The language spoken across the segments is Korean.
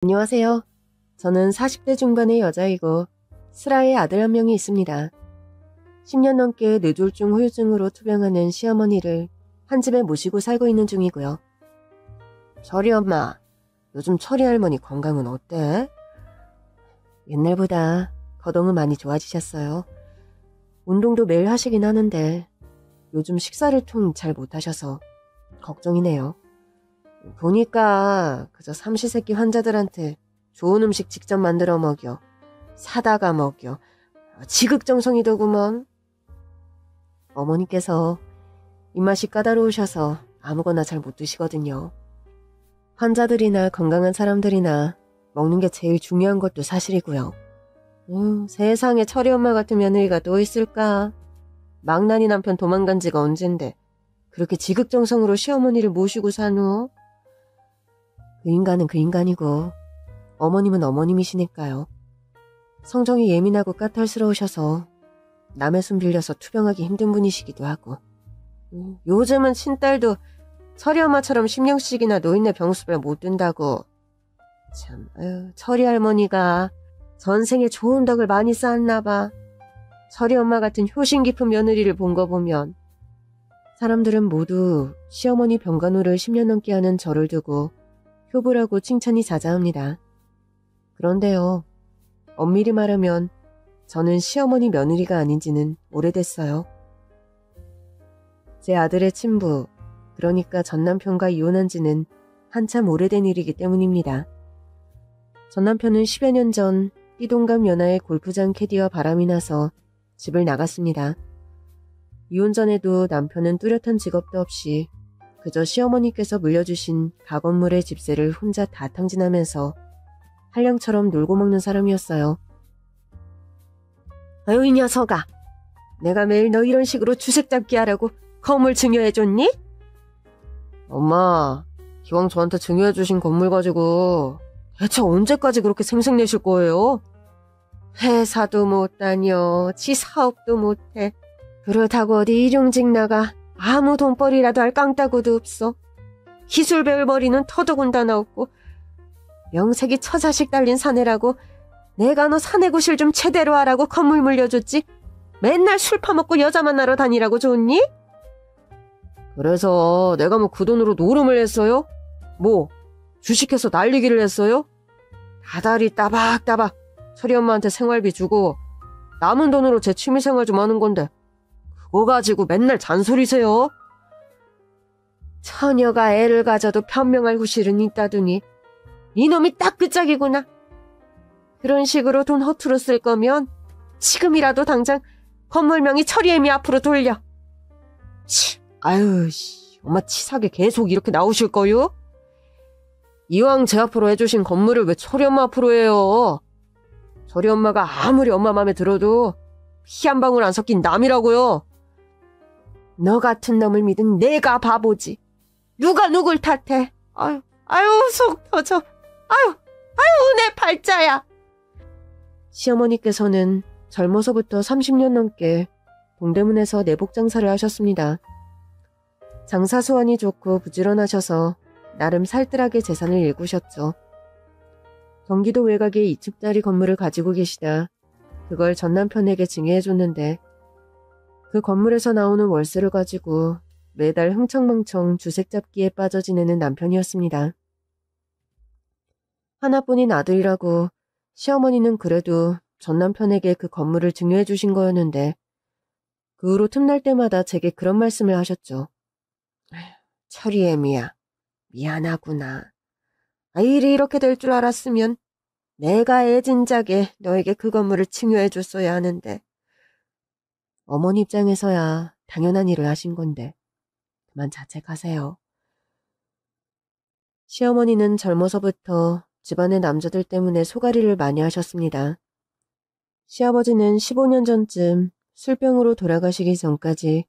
안녕하세요. 저는 40대 중반의 여자이고 슬아의 아들 한 명이 있습니다. 10년 넘게 뇌졸중 후유증으로 투병하는 시어머니를 한 집에 모시고 살고 있는 중이고요. 철이 엄마, 요즘 철이 할머니 건강은 어때? 옛날보다 거동은 많이 좋아지셨어요. 운동도 매일 하시긴 하는데 요즘 식사를 통 잘 못하셔서 걱정이네요. 보니까 그저 삼시세끼 환자들한테 좋은 음식 직접 만들어 먹여, 사다가 먹여, 지극정성이더구먼. 어머니께서 입맛이 까다로우셔서 아무거나 잘 못 드시거든요. 환자들이나 건강한 사람들이나 먹는 게 제일 중요한 것도 사실이고요. 세상에 철이 엄마 같은 며느리가 또 있을까? 망나니 남편 도망간 지가 언젠데 그렇게 지극정성으로 시어머니를 모시고 사노? 그 인간은 그 인간이고 어머님은 어머님이시니까요. 성정이 예민하고 까탈스러우셔서 남의 손 빌려서 투병하기 힘든 분이시기도 하고 요즘은 친딸도 철이 엄마처럼 10년씩이나 노인네 병수발 못 든다고. 참, 철이 할머니가 전생에 좋은 덕을 많이 쌓았나 봐. 철이 엄마 같은 효심 깊은 며느리를 본 거 보면 사람들은 모두 시어머니 병간호를 10년 넘게 하는 저를 두고 효부라고 칭찬이 자자합니다. 그런데요, 엄밀히 말하면 저는 시어머니 며느리가 아닌 지는 오래됐어요. 제 아들의 친부, 그러니까 전남편과 이혼한 지는 한참 오래된 일이기 때문입니다. 전남편은 10여 년 전 띠동갑 연하의 골프장 캐디와 바람이 나서 집을 나갔습니다. 이혼 전에도 남편은 뚜렷한 직업도 없이 그저 시어머니께서 물려주신 가건물의 집세를 혼자 다 탕진하면서 한량처럼 놀고 먹는 사람이었어요. 아유, 이 녀석아. 내가 매일 너 이런 식으로 주색 잡기 하라고 건물 증여해줬니? 엄마, 기왕 저한테 증여해주신 건물 가지고 대체 언제까지 그렇게 생색내실 거예요? 회사도 못 다녀, 지 사업도 못해. 그렇다고 어디 일용직 나가 아무 돈벌이라도 할 깡따구도 없어. 기술 배울 머리는 터더군다나 없고 명색이 처자식 달린 사내라고 내가 너 사내 구실 좀 제대로 하라고 건물 물려줬지. 맨날 술 파먹고 여자 만나러 다니라고 줬니? 그래서 내가 뭐 그 돈으로 노름을 했어요? 뭐 주식해서 날리기를 했어요? 다달이 따박따박 철이 엄마한테 생활비 주고 남은 돈으로 제 취미생활 좀 하는 건데 그거 가지고 맨날 잔소리세요? 처녀가 애를 가져도 편명할 구실은 있다더니 이놈이 딱 그 짝이구나. 그런 식으로 돈 허투루 쓸 거면 지금이라도 당장 건물명의 철이애미 앞으로 돌려. 아유, 엄마 치사하게 계속 이렇게 나오실 거요? 이왕 제 앞으로 해주신 건물을 왜 철이 엄마 앞으로 해요? 철이 엄마가 아무리 엄마 맘에 들어도 피 한 방울 안 섞인 남이라고요. 너 같은 놈을 믿은 내가 바보지. 누가 누굴 탓해. 아유, 속 터져. 아유, 내 팔자야. 시어머니께서는 젊어서부터 30년 넘게 동대문에서 내복 장사를 하셨습니다. 장사 수완이 좋고 부지런하셔서 나름 살뜰하게 재산을 일구셨죠. 경기도 외곽에 2층짜리 건물을 가지고 계시다 그걸 전남편에게 증여해줬는데 그 건물에서 나오는 월세를 가지고 매달 흥청망청 주색 잡기에 빠져 지내는 남편이었습니다. 하나뿐인 아들이라고 시어머니는 그래도 전남편에게 그 건물을 증여해 주신 거였는데 그 후로 틈날 때마다 제게 그런 말씀을 하셨죠. 철이애미야, 미안하구나. 일이 이렇게 될 줄 알았으면 내가 애진작에 너에게 그 건물을 증여해 줬어야 하는데. 어머니 입장에서야 당연한 일을 하신 건데 그만 자책하세요. 시어머니는 젊어서부터 집안의 남자들 때문에 소가리를 많이 하셨습니다. 시아버지는 15년 전쯤 술병으로 돌아가시기 전까지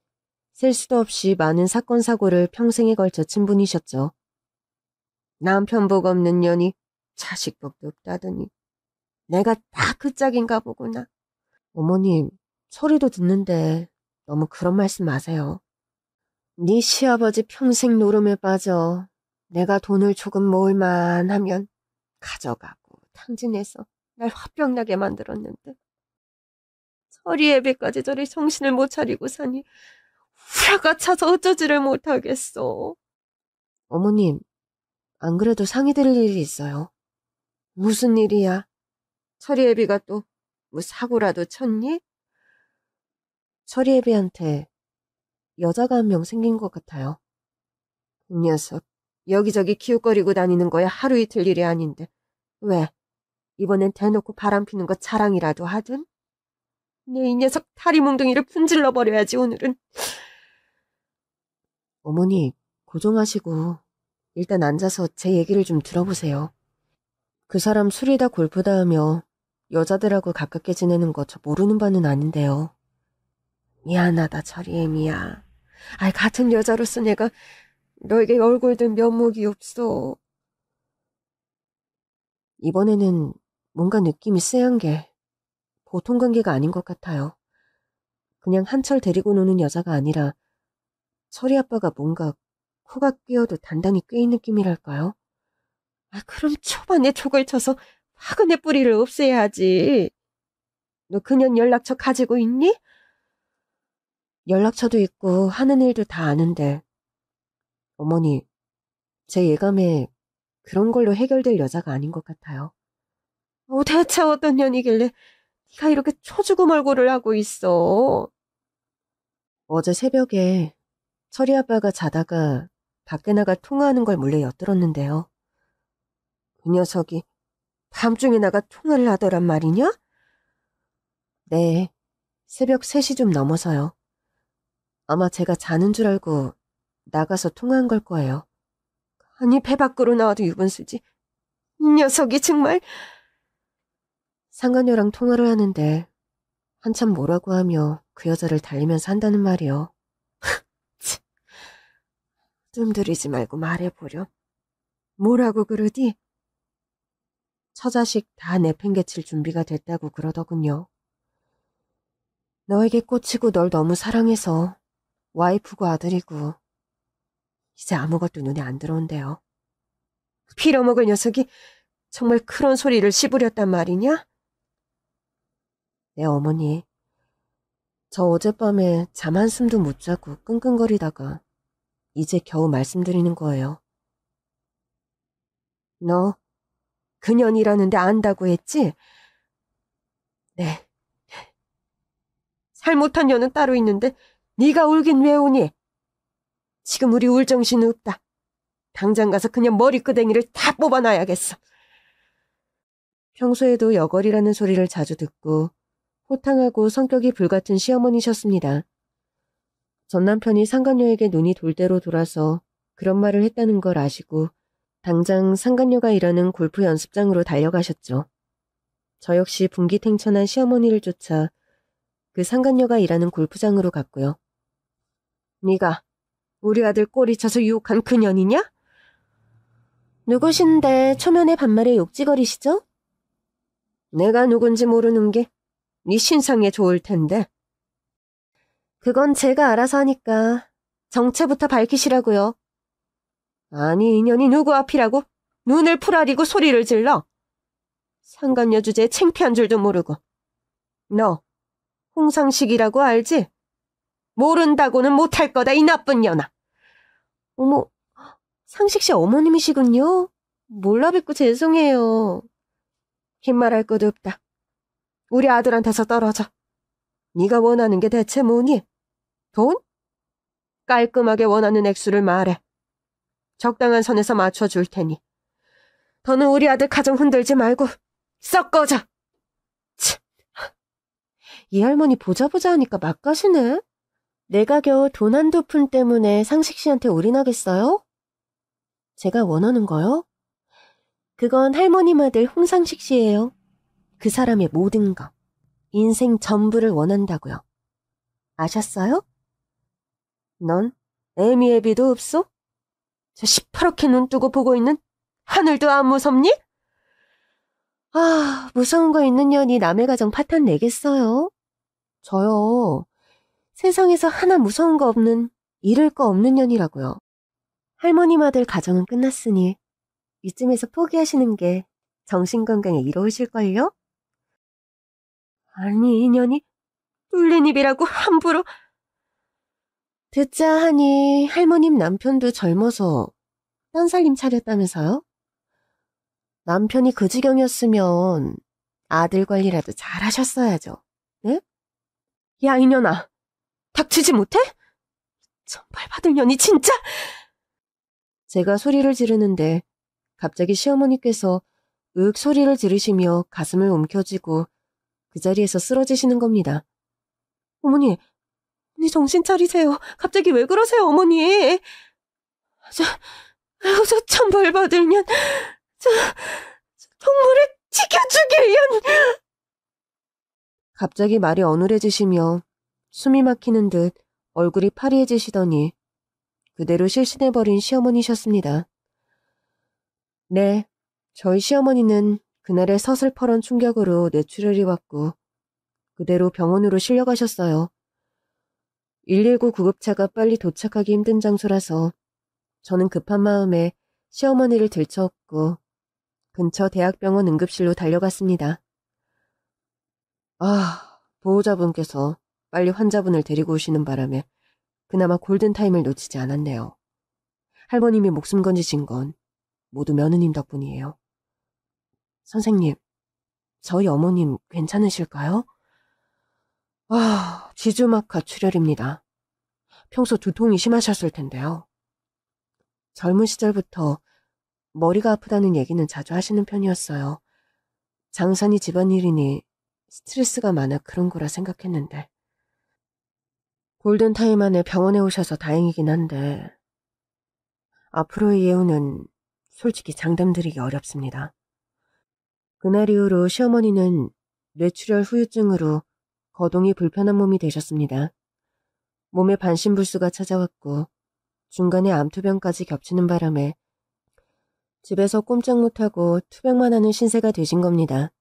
셀 수도 없이 많은 사건 사고를 평생에 걸쳐 친 분이셨죠. 남편 복 없는 년이 자식 복도 없다더니 내가 다 그 짝인가 보구나. 어머님, 소리도 듣는데 너무 그런 말씀 마세요. 네 시아버지 평생 노름에 빠져 내가 돈을 조금 모을만 하면 가져가고 탕진해서 날 화병나게 만들었는데 서리 애비까지 저리 정신을 못 차리고 사니 후라가 차서 어쩌지를 못하겠어. 어머님, 안 그래도 상의 드릴 일이 있어요. 무슨 일이야? 서리 애비가 또 뭐 사고라도 쳤니? 서리 애비한테 여자가 한 명 생긴 것 같아요. 그 녀석 여기저기 기웃거리고 다니는 거야 하루 이틀 일이 아닌데. 왜? 이번엔 대놓고 바람 피는 거 자랑이라도 하든? 내 이 녀석 다리 몽둥이를 분질러 버려야지 오늘은. 어머니, 고정하시고 일단 앉아서 제 얘기를 좀 들어보세요. 그 사람 술이다 골프다 하며 여자들하고 가깝게 지내는 거 저 모르는 바는 아닌데요. 미안하다 철이애미야. 아이 같은 여자로서 내가 너에게 얼굴 든 면목이 없어. 이번에는 뭔가 느낌이 쎄한 게 보통 관계가 아닌 것 같아요. 그냥 한철 데리고 노는 여자가 아니라 철이 아빠가 뭔가 코가 끼어도 단단히 꿰인 느낌이랄까요? 아, 그럼 초반에 촉을 쳐서 화근의 뿌리를 없애야지. 너 그년 연락처 가지고 있니? 연락처도 있고 하는 일도 다 아는데. 어머니, 제 예감에 그런 걸로 해결될 여자가 아닌 것 같아요. 대체 어떤 년이길래 네가 이렇게 초죽음얼굴을 하고 있어. 어제 새벽에 철이 아빠가 자다가 밖에 나가 통화하는 걸 몰래 엿들었는데요. 그 녀석이 밤중에 나가 통화를 하더란 말이냐? 네, 새벽 3시 좀 넘어서요. 아마 제가 자는 줄 알고 나가서 통화한 걸 거예요. 아니, 배 밖으로 나와도 유분수지. 이 녀석이 정말. 상간녀랑 통화를 하는데 한참 뭐라고 하며 그 여자를 달리면서 한다는 말이요. 뜸들이지 말고 말해보렴. 뭐라고 그러디? 처자식 다 내팽개칠 준비가 됐다고 그러더군요. 너에게 꽂히고 널 너무 사랑해서 와이프고 아들이고 이제 아무것도 눈에 안 들어온대요. 빌어먹을 녀석이 정말 그런 소리를 씹으렸단 말이냐? 네, 어머니. 저 어젯밤에 잠 한숨도 못 자고 끙끙거리다가 이제 겨우 말씀드리는 거예요. 너 그년이라는데 안다고 했지? 네. 잘못한 년은 따로 있는데 네가 울긴 왜 우니? 지금 우리 울 정신 없다. 당장 가서 그냥 머리끄댕이를 다 뽑아놔야겠어. 평소에도 여걸이라는 소리를 자주 듣고 호탕하고 성격이 불같은 시어머니셨습니다. 전 남편이 상간녀에게 눈이 돌 대로 돌아서 그런 말을 했다는 걸 아시고 당장 상간녀가 일하는 골프 연습장으로 달려가셨죠. 저 역시 분기탱천한 시어머니를 쫓아 그 상간녀가 일하는 골프장으로 갔고요. 네가 우리 아들 꼬리 쳐서 유혹한 그년이냐? 누구신데 초면에 반말에 욕지거리시죠? 내가 누군지 모르는 게 네 신상에 좋을 텐데. 그건 제가 알아서 하니까 정체부터 밝히시라고요. 아니, 인연이 누구 앞이라고 눈을 풀아리고 소리를 질러. 상간녀 주제에 창피한 줄도 모르고. 너 홍상식이라고 알지? 모른다고는 못할 거다, 이 나쁜 년아. 어머, 상식 씨 어머님이시군요. 몰라 뵙고 죄송해요. 흰말할 것도 없다. 우리 아들한테서 떨어져. 네가 원하는 게 대체 뭐니? 돈? 깔끔하게 원하는 액수를 말해. 적당한 선에서 맞춰줄 테니. 더는 우리 아들 가정 흔들지 말고 썩 꺼져. 치. 이 할머니 보자 하니까 막 가시네. 내가 겨우 돈 한두 푼 때문에 상식 씨한테 올인하겠어요? 제가 원하는 거요? 그건 할머님 아들 홍상식 씨예요. 그 사람의 모든 거, 인생 전부를 원한다고요. 아셨어요? 넌 애미애비도 없어? 저 시퍼렇게 눈 뜨고 보고 있는 하늘도 안 무섭니? 아, 무서운 거 있는 년이 남의 가정 파탄 내겠어요? 저요, 세상에서 하나 무서운 거 없는, 잃을 거 없는 년이라고요. 할머님 아들 가정은 끝났으니 이쯤에서 포기하시는 게 정신건강에 이로우실걸요? 아니, 인연이 뚫린 입이라고 함부로. 듣자 하니 할머님 남편도 젊어서 딴 살림 차렸다면서요? 남편이 그 지경이었으면 아들 관리라도 잘하셨어야죠. 네? 야, 이년아, 닥치지 못해? 정말 받을 년이 진짜! 제가 소리를 지르는데 갑자기 시어머니께서 으윽 소리를 지르시며 가슴을 움켜쥐고 그 자리에서 쓰러지시는 겁니다. 어머니, 정신 차리세요. 갑자기 왜 그러세요, 어머니? 저 천벌 받을 년, 동물을 지켜 죽일 년. 갑자기 말이 어눌해지시며 숨이 막히는 듯 얼굴이 파리해지시더니 그대로 실신해버린 시어머니셨습니다. 네, 저희 시어머니는 그날의 서슬퍼런 충격으로 뇌출혈이 왔고 그대로 병원으로 실려가셨어요. 119 구급차가 빨리 도착하기 힘든 장소라서 저는 급한 마음에 시어머니를 들쳐업고 근처 대학병원 응급실로 달려갔습니다. 보호자분께서 빨리 환자분을 데리고 오시는 바람에 그나마 골든타임을 놓치지 않았네요. 할머님이 목숨 건지신 건 모두 며느님 덕분이에요. 선생님, 저희 어머님 괜찮으실까요? 지주막하 출혈입니다. 평소 두통이 심하셨을 텐데요. 젊은 시절부터 머리가 아프다는 얘기는 자주 하시는 편이었어요. 장산이 집안일이니 스트레스가 많아 그런 거라 생각했는데. 골든타임 안에 병원에 오셔서 다행이긴 한데 앞으로의 예우는 솔직히 장담드리기 어렵습니다. 그날 이후로 시어머니는 뇌출혈 후유증으로 거동이 불편한 몸이 되셨습니다. 몸에 반신불수가 찾아왔고 중간에 암투병까지 겹치는 바람에 집에서 꼼짝 못하고 투병만 하는 신세가 되신 겁니다.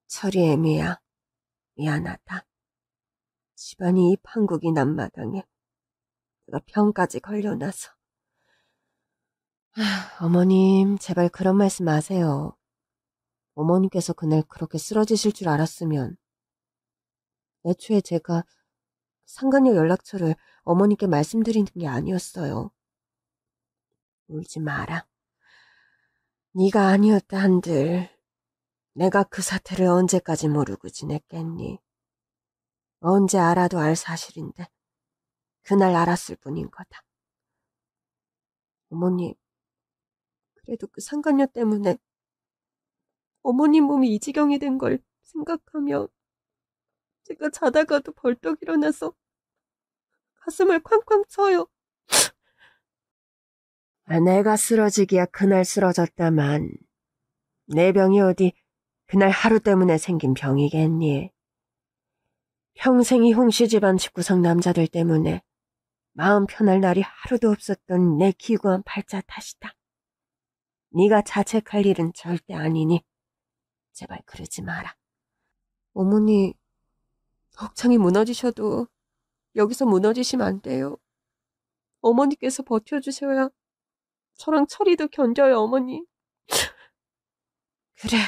철이 애미야, 미안하다. 집안이 이 판국이 난 마당에 내가 병까지 걸려나서. 어머님, 제발 그런 말씀 마세요. 어머님께서 그날 그렇게 쓰러지실 줄 알았으면 애초에 제가 상간녀 연락처를 어머니께 말씀드리는 게 아니었어요. 울지 마라. 네가 아니었다 한들 내가 그 사태를 언제까지 모르고 지냈겠니? 언제 알아도 알 사실인데 그날 알았을 뿐인 거다. 어머님, 그래도 그 상간녀 때문에 어머님 몸이 이 지경이 된 걸 생각하면 제가 자다가도 벌떡 일어나서 가슴을 쾅쾅 쳐요. 내가 쓰러지기야 그날 쓰러졌다만 내 병이 어디 그날 하루 때문에 생긴 병이겠니? 평생이 홍씨 집안 집구석 남자들 때문에 마음 편할 날이 하루도 없었던 내 기구한 팔자 탓이다. 네가 자책할 일은 절대 아니니 제발 그러지 마라. 어머니, 덕창이 무너지셔도 여기서 무너지시면 안 돼요. 어머니께서 버텨주셔야 저랑 철이도 견뎌요, 어머니. 그래,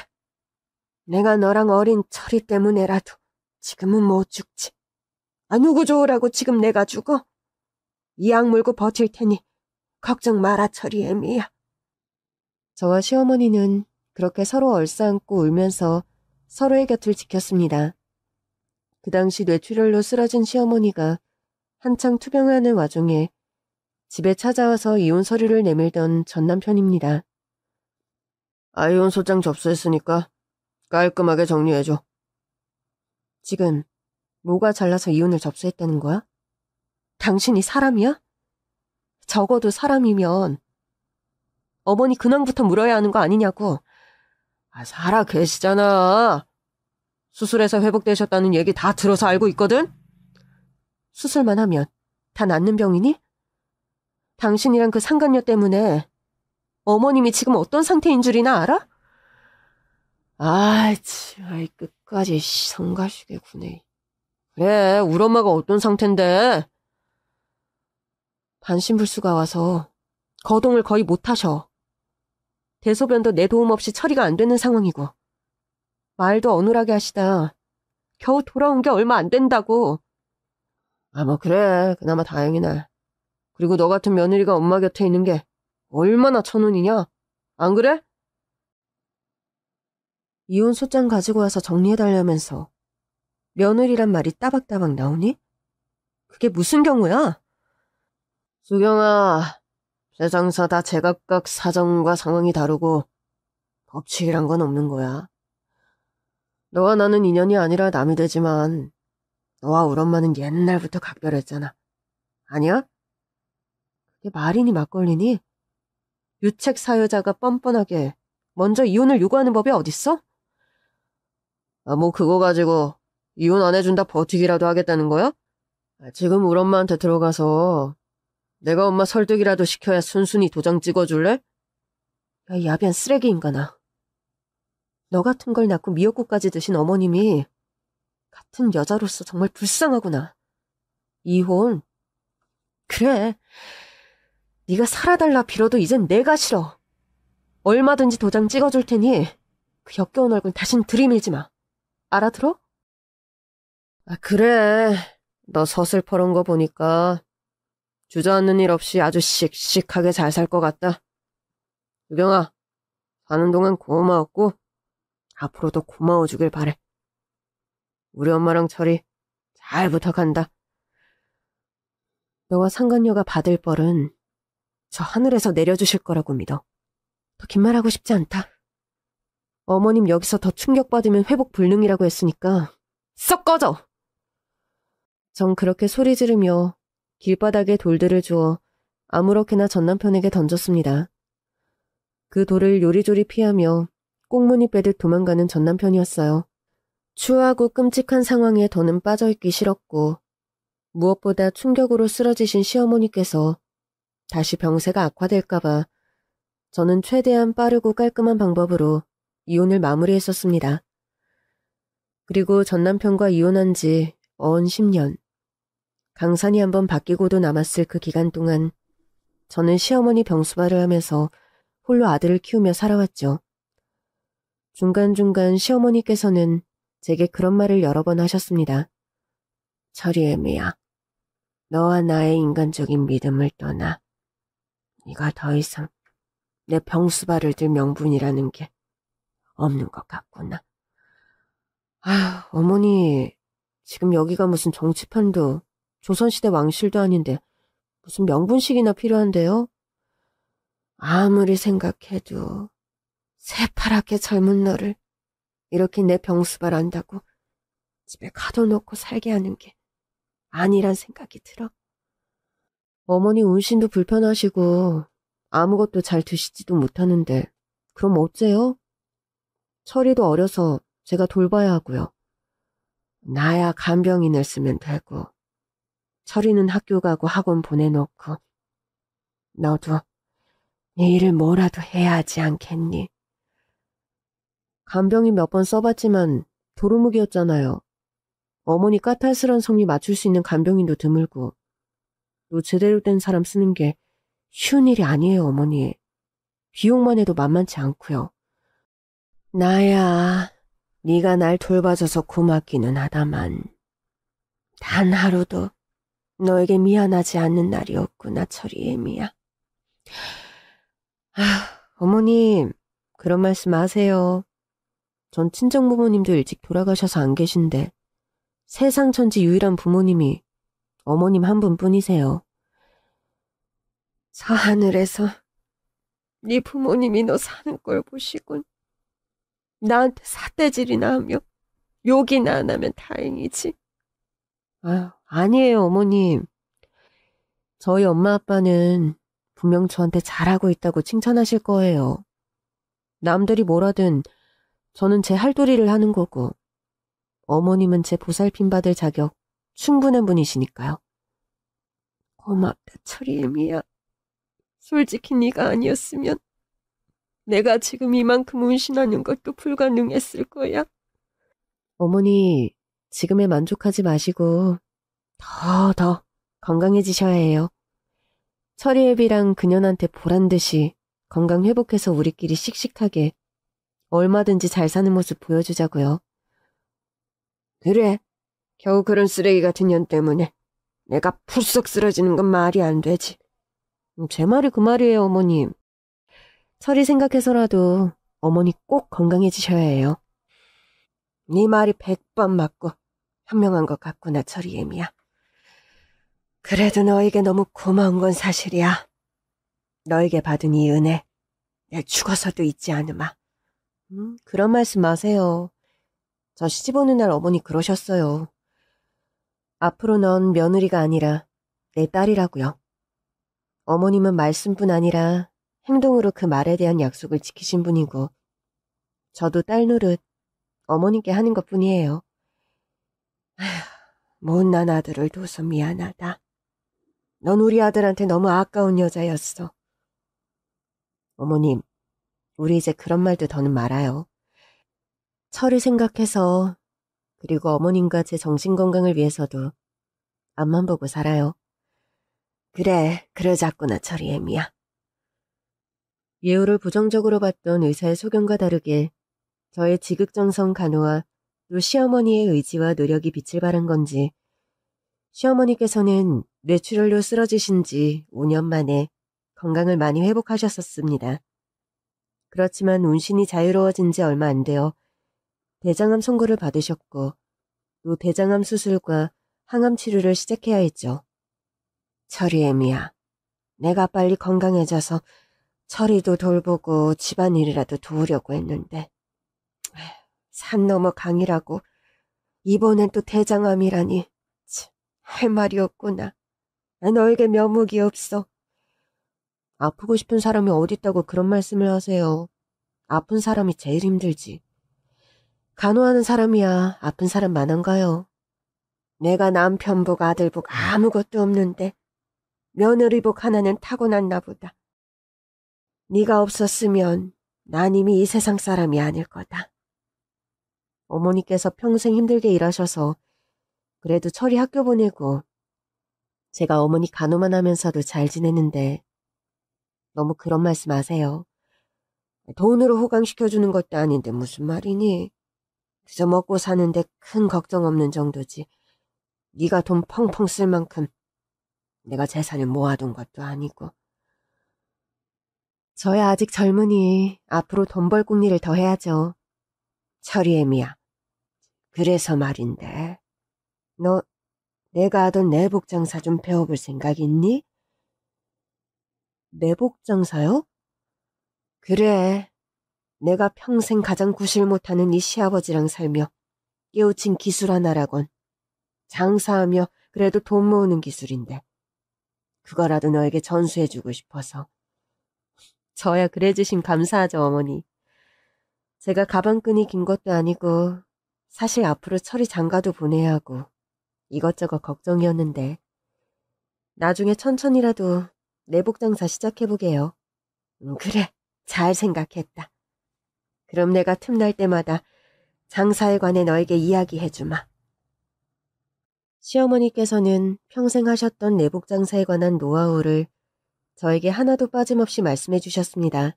내가 너랑 어린 철이 때문에라도 지금은 못 죽지. 누구 좋으라고 지금 내가 죽어? 이 약 물고 버틸 테니 걱정 마라, 철이 애미야. 저와 시어머니는 그렇게 서로 얼싸안고 울면서 서로의 곁을 지켰습니다. 그 당시 뇌출혈로 쓰러진 시어머니가 한창 투병하는 와중에 집에 찾아와서 이혼 서류를 내밀던 전 남편입니다. 이혼 소장 접수했으니까 깔끔하게 정리해줘. 지금 뭐가 잘나서 이혼을 접수했다는 거야? 당신이 사람이야? 적어도 사람이면 어머니 근황부터 물어야 하는 거 아니냐고. 살아 계시잖아. 수술해서 회복되셨다는 얘기 다 들어서 알고 있거든? 수술만 하면 다 낫는 병이니? 당신이랑 그 상간녀 때문에 어머님이 지금 어떤 상태인 줄이나 알아? 끝까지 성가시게 구네. 그래, 우리 엄마가 어떤 상태인데? 반신불수가 와서 거동을 거의 못하셔. 대소변도 내 도움 없이 처리가 안 되는 상황이고. 말도 어눌하게 하시다. 겨우 돌아온 게 얼마 안 된다고. 뭐 그래. 그나마 다행이네. 그리고 너 같은 며느리가 엄마 곁에 있는 게 얼마나 천운이냐? 안 그래? 이혼 소장 가지고 와서 정리해달라면서 며느리란 말이 따박따박 나오니? 그게 무슨 경우야? 수경아, 세상사 다 제각각 사정과 상황이 다르고 법칙이란 건 없는 거야. 너와 나는 인연이 아니라 남이 되지만 너와 우리 엄마는 옛날부터 각별했잖아. 아니야? 그게 말이니 막걸리니? 유책 사유자가 뻔뻔하게 먼저 이혼을 요구하는 법이 어딨어? 뭐 그거 가지고 이혼 안 해준다 버티기라도 하겠다는 거야? 지금 우리 엄마한테 들어가서 내가 엄마 설득이라도 시켜야 순순히 도장 찍어줄래? 야, 이 야비한 쓰레기 인간아. 너 같은 걸 낳고 미역국까지 드신 어머님이 같은 여자로서 정말 불쌍하구나. 이혼? 그래. 네가 살아달라 빌어도 이젠 내가 싫어. 얼마든지 도장 찍어줄 테니 그 역겨운 얼굴 다신 들이밀지 마. 알아들어? 그래. 너 서슬퍼런 거 보니까 주저앉는 일 없이 아주 씩씩하게 잘 살 것 같다. 유경아, 사는 동안 고마웠고 앞으로도 고마워주길 바래. 우리 엄마랑 철이 잘 부탁한다. 너와 상간녀가 받을 벌은 저 하늘에서 내려주실 거라고 믿어. 더 긴 말하고 싶지 않다. 어머님 여기서 더 충격받으면 회복 불능이라고 했으니까 썩 꺼져! 전 그렇게 소리 지르며 길바닥에 돌들을 주워 아무렇게나 전남편에게 던졌습니다. 그 돌을 요리조리 피하며 꽁무니 빼듯 도망가는 전남편이었어요. 추하고 끔찍한 상황에 더는 빠져있기 싫었고 무엇보다 충격으로 쓰러지신 시어머니께서 다시 병세가 악화될까봐 저는 최대한 빠르고 깔끔한 방법으로 이혼을 마무리했었습니다. 그리고 전남편과 이혼한 지 어언 10년. 강산이 한번 바뀌고도 남았을 그 기간 동안 저는 시어머니 병수발을 하면서 홀로 아들을 키우며 살아왔죠. 중간중간 시어머니께서는 제게 그런 말을 여러 번 하셨습니다. 철이 애미야. 너와 나의 인간적인 믿음을 떠나 네가 더 이상 내 병수발을 들 명분이라는 게 없는 것 같구나. 어머니, 지금 여기가 무슨 정치판도 조선시대 왕실도 아닌데 무슨 명분식이나 필요한데요? 아무리 생각해도 새파랗게 젊은 너를 이렇게 내 병수발 안다고 집에 가둬놓고 살게 하는 게 아니란 생각이 들어. 어머니 운신도 불편하시고 아무것도 잘 드시지도 못하는데 그럼 어째요? 철이도 어려서 제가 돌봐야 하고요. 나야 간병인을 쓰면 되고 철이는 학교 가고 학원 보내놓고 너도 네 일을 뭐라도 해야 하지 않겠니? 간병인 몇 번 써봤지만 도루묵이었잖아요. 어머니 까탈스런 성미 맞출 수 있는 간병인도 드물고 또 제대로 된 사람 쓰는 게 쉬운 일이 아니에요, 어머니. 비용만 해도 만만치 않고요. 나야 네가 날 돌봐줘서 고맙기는 하다만 단 하루도 너에게 미안하지 않는 날이 없구나, 철이 애미야. 어머님, 그런 말씀 하세요. 전 친정부모님도 일찍 돌아가셔서 안 계신데 세상 천지 유일한 부모님이 어머님 한 분뿐이세요. 저 하늘에서 네 부모님이 너 사는 걸 보시곤 나한테 삿대질이나 하며 욕이나 안 하면 다행이지. 아니에요, 어머님. 저희 엄마 아빠는 분명 저한테 잘하고 있다고 칭찬하실 거예요. 남들이 뭐라든 저는 제 할도리를 하는 거고 어머님은 제 보살핌 받을 자격 충분한 분이시니까요. 고맙다, 철이 애미야. 솔직히 네가 아니었으면 내가 지금 이만큼 운신하는 것도 불가능했을 거야. 어머니, 지금에 만족하지 마시고 더 건강해지셔야 해요. 철이 애비랑 그년한테 보란듯이 건강 회복해서 우리끼리 씩씩하게 얼마든지 잘 사는 모습 보여주자고요. 그래, 겨우 그런 쓰레기 같은 년 때문에 내가 푸썩 쓰러지는 건 말이 안 되지. 제 말이 그 말이에요, 어머님. 철이 생각해서라도 어머니 꼭 건강해지셔야 해요. 네 말이 100번 맞고 현명한 것 같구나, 철이 애미야. 그래도 너에게 너무 고마운 건 사실이야. 너에게 받은 이 은혜, 내 죽어서도 잊지 않으마. 그런 말씀 마세요. 저 시집 오는 날 어머니 그러셨어요. 앞으로 넌 며느리가 아니라 내 딸이라고요. 어머님은 말씀뿐 아니라 행동으로 그 말에 대한 약속을 지키신 분이고 저도 딸 노릇 어머님께 하는 것뿐이에요. 아휴, 못난 아들을 둬서 미안하다. 넌 우리 아들한테 너무 아까운 여자였어. 어머님, 우리 이제 그런 말도 더는 말아요. 철을 생각해서 그리고 어머님과 제 정신건강을 위해서도 앞만 보고 살아요. 그래, 그러자꾸나 철이 애미야. 예우를 부정적으로 봤던 의사의 소견과 다르게 저의 지극정성 간호와 또 시어머니의 의지와 노력이 빛을 발한 건지 시어머니께서는 뇌출혈로 쓰러지신 지 5년 만에 건강을 많이 회복하셨었습니다. 그렇지만 운신이 자유로워진 지 얼마 안 되어 대장암 선고를 받으셨고 또 대장암 수술과 항암 치료를 시작해야 했죠. 철이 애미야. 내가 빨리 건강해져서 철이도 돌보고 집안일이라도 도우려고 했는데 산 넘어 강이라고 이번엔 또 대장암이라니 참, 할 말이 없구나. 너에게 면목이 없어. 아프고 싶은 사람이 어딨다고 그런 말씀을 하세요. 아픈 사람이 제일 힘들지. 간호하는 사람이야 아픈 사람 많은가요? 내가 남편복 아들복 아무것도 없는데 며느리복 하나는 타고났나 보다. 네가 없었으면 난 이미 이 세상 사람이 아닐 거다. 어머니께서 평생 힘들게 일하셔서 그래도 철이 학교 보내고 제가 어머니 간호만 하면서도 잘 지내는데 너무 그런 말씀 하세요. 돈으로 호강시켜주는 것도 아닌데 무슨 말이니? 그저 먹고 사는데 큰 걱정 없는 정도지. 네가 돈 펑펑 쓸 만큼 내가 재산을 모아둔 것도 아니고. 저야 아직 젊으니 앞으로 돈 벌 궁리를 더 해야죠. 철이 애미야. 그래서 말인데 너 내가 하던 내복 장사 좀 배워볼 생각 있니? 내복 장사요? 그래. 내가 평생 가장 구실 못하는 이 시아버지랑 살며 깨우친 기술 하나라곤 장사하며 그래도 돈 모으는 기술인데 그거라도 너에게 전수해주고 싶어서. 저야 그래주심 감사하죠, 어머니. 제가 가방끈이 긴 것도 아니고 사실 앞으로 철이 장가도 보내야 하고 이것저것 걱정이었는데 나중에 천천히라도 내복 장사 시작해보게요. 그래, 잘 생각했다. 그럼 내가 틈날 때마다 장사에 관해 너에게 이야기해주마. 시어머니께서는 평생 하셨던 내복 장사에 관한 노하우를 저에게 하나도 빠짐없이 말씀해 주셨습니다.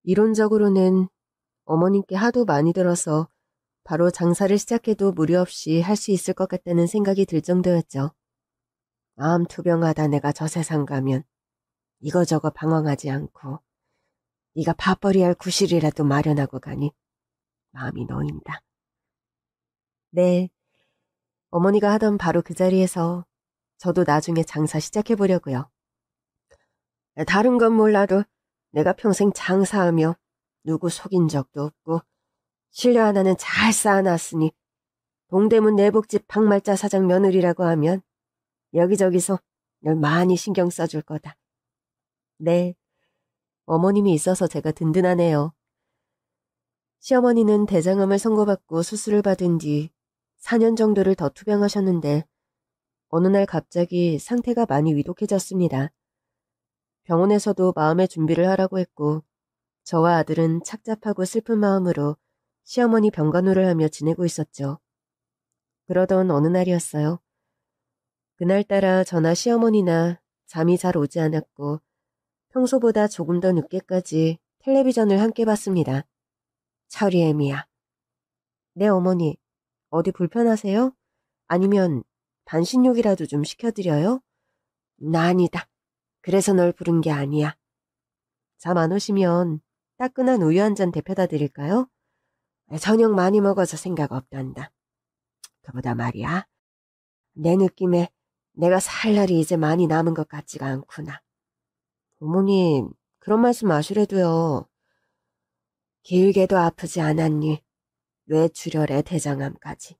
이론적으로는 어머님께 하도 많이 들어서 바로 장사를 시작해도 무리 없이 할 수 있을 것 같다는 생각이 들 정도였죠. 암투병하다 내가 저 세상 가면 이거저거 방황하지 않고 네가 밥벌이 할 구실이라도 마련하고 가니 마음이 놓인다. 네, 어머니가 하던 바로 그 자리에서 저도 나중에 장사 시작해보려고요. 다른 건 몰라도 내가 평생 장사하며 누구 속인 적도 없고 신뢰 하나는 잘 쌓아놨으니 동대문 내복집 박말자 사장 며느리라고 하면 여기저기서 널 많이 신경 써줄 거다. 네, 어머님이 있어서 제가 든든하네요. 시어머니는 대장암을 선고받고 수술을 받은 뒤 4년 정도를 더 투병하셨는데 어느 날 갑자기 상태가 많이 위독해졌습니다. 병원에서도 마음의 준비를 하라고 했고 저와 아들은 착잡하고 슬픈 마음으로 시어머니 병간호를 하며 지내고 있었죠. 그러던 어느 날이었어요. 그날따라 저나 시어머니나 잠이 잘 오지 않았고 평소보다 조금 더 늦게까지 텔레비전을 함께 봤습니다. 철이애미야. 네, 어머니. 어디 불편하세요? 아니면 반신욕이라도 좀 시켜드려요? 나 아니다. 그래서 널 부른 게 아니야. 잠 안 오시면 따끈한 우유 한 잔 데펴다 드릴까요? 저녁 많이 먹어서 생각 없단다. 그보다 말이야. 내 느낌에 내가 살 날이 이제 많이 남은 것 같지가 않구나. 어머님, 그런 말씀 마시래도요. 길게도 아프지 않았니? 뇌출혈에 대장암까지.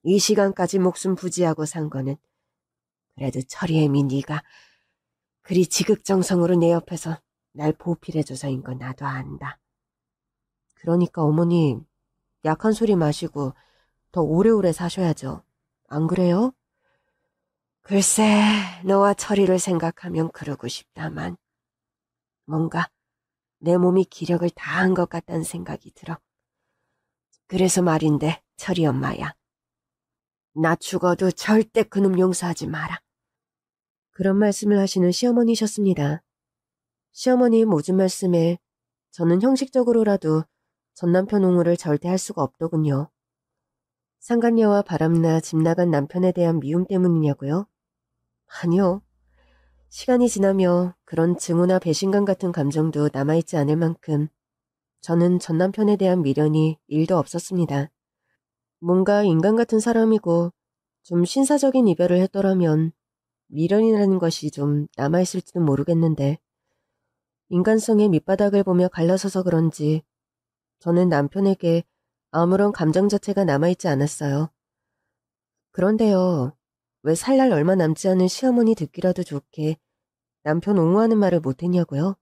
이 시간까지 목숨 부지하고 산 거는 그래도 철이애미 네가 그리 지극정성으로 내 옆에서 날 보필해줘서인 건 나도 안다. 그러니까 어머님, 약한 소리 마시고 더 오래오래 사셔야죠. 안 그래요? 글쎄, 너와 철이를 생각하면 그러고 싶다만 뭔가 내 몸이 기력을 다한 것 같다는 생각이 들어. 그래서 말인데, 철이 엄마야. 나 죽어도 절대 그놈 용서하지 마라. 그런 말씀을 하시는 시어머니셨습니다. 시어머니의 모든 말씀에 저는 형식적으로라도 전남편 옹호를 절대 할 수가 없더군요. 상간녀와 바람나 집 나간 남편에 대한 미움 때문이냐고요? 아니요. 시간이 지나며 그런 증오나 배신감 같은 감정도 남아있지 않을 만큼 저는 전 남편에 대한 미련이 1도 없었습니다. 뭔가 인간 같은 사람이고 좀 신사적인 이별을 했더라면 미련이라는 것이 좀 남아있을지도 모르겠는데 인간성의 밑바닥을 보며 갈라서서 그런지 저는 남편에게 아무런 감정 자체가 남아있지 않았어요. 그런데요, 왜 살날 얼마 남지 않은 시어머니 듣기라도 좋게 남편 옹호하는 말을 못했냐고요?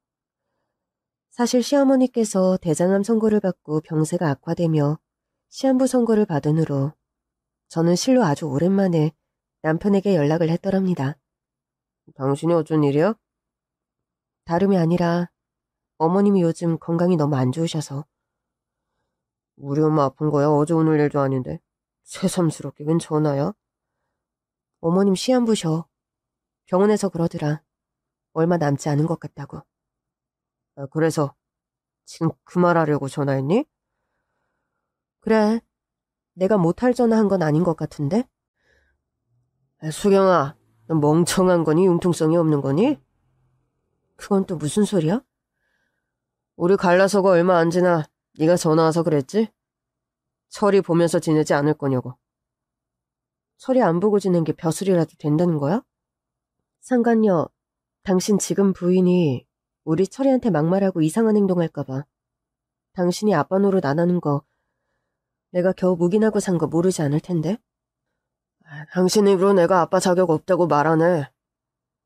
사실 시어머니께서 대장암 선고를 받고 병세가 악화되며 시한부 선고를 받은 후로 저는 실로 아주 오랜만에 남편에게 연락을 했더랍니다. 당신이 어쩐 일이야? 다름이 아니라 어머님이 요즘 건강이 너무 안 좋으셔서. 우리 엄마 아픈 거야? 어제 오늘 일도 아닌데. 새삼스럽게 웬 전화야? 어머님 시한부셔. 병원에서 그러더라. 얼마 남지 않은 것 같다고. 아, 그래서 지금 그 말하려고 전화했니? 그래. 내가 못할 전화한 건 아닌 것 같은데? 아, 수경아, 너 멍청한 거니? 융통성이 없는 거니? 그건 또 무슨 소리야? 우리 갈라서가 얼마 안 지나 네가 전화 와서 그랬지? 철이 보면서 지내지 않을 거냐고. 철이 안 보고 지낸 게 벼슬이라도 된다는 거야? 상관녀, 당신 지금 부인이 우리 철이한테 막말하고 이상한 행동할까 봐. 당신이 아빠 노릇 안 하는 거 내가 겨우 묵인하고 산 거 모르지 않을 텐데? 아, 당신 입으로 내가 아빠 자격 없다고 말하네.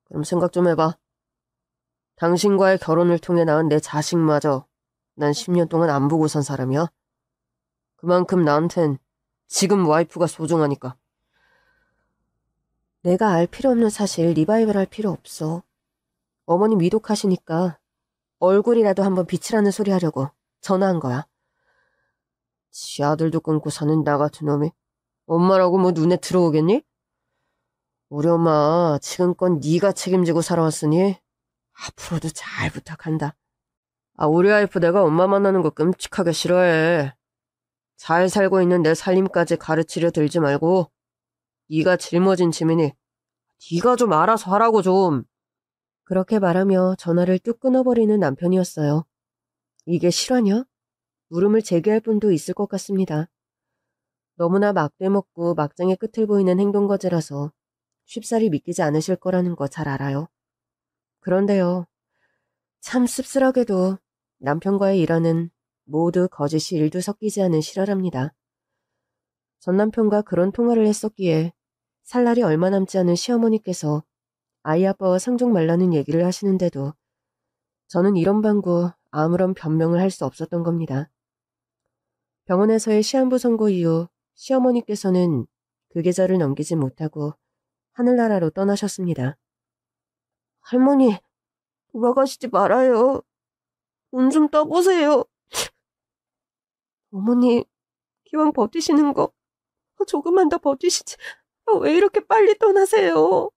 그럼 생각 좀 해봐. 당신과의 결혼을 통해 낳은 내 자식마저 난 10년 동안 안 보고 산 사람이야. 그만큼 나한텐 지금 와이프가 소중하니까. 내가 알 필요 없는 사실 리바이벌 할 필요 없어. 어머님 위독하시니까 얼굴이라도 한번 비치라는 소리 하려고 전화한 거야. 지 아들도 끊고 사는 나 같은 놈이 엄마라고 뭐 눈에 들어오겠니? 우리 엄마 지금껏 네가 책임지고 살아왔으니 앞으로도 잘 부탁한다. 아, 우리 와이프 내가 엄마 만나는 거 끔찍하게 싫어해. 잘 살고 있는 내 살림까지 가르치려 들지 말고 네가 짊어진 짐이니 네가 좀 알아서 하라고 좀. 그렇게 말하며 전화를 뚝 끊어버리는 남편이었어요. 이게 실화냐? 물음을 제기할 분도 있을 것 같습니다. 너무나 막대먹고 막장의 끝을 보이는 행동거지라서 쉽사리 믿기지 않으실 거라는 거 잘 알아요. 그런데요. 참 씁쓸하게도 남편과의 일화는 모두 거짓이 일도 섞이지 않은 실화랍니다. 전 남편과 그런 통화를 했었기에 살 날이 얼마 남지 않은 시어머니께서 아이 아빠와 상종 말라는 얘기를 하시는데도 저는 이런 방구 아무런 변명을 할 수 없었던 겁니다. 병원에서의 시한부 선고 이후 시어머니께서는 그 계절을 넘기지 못하고 하늘나라로 떠나셨습니다. 할머니, 돌아가시지 말아요. 운 좀 떠보세요. 어머니, 기왕 버티시는 거 조금만 더 버티시지. 왜 이렇게 빨리 떠나세요?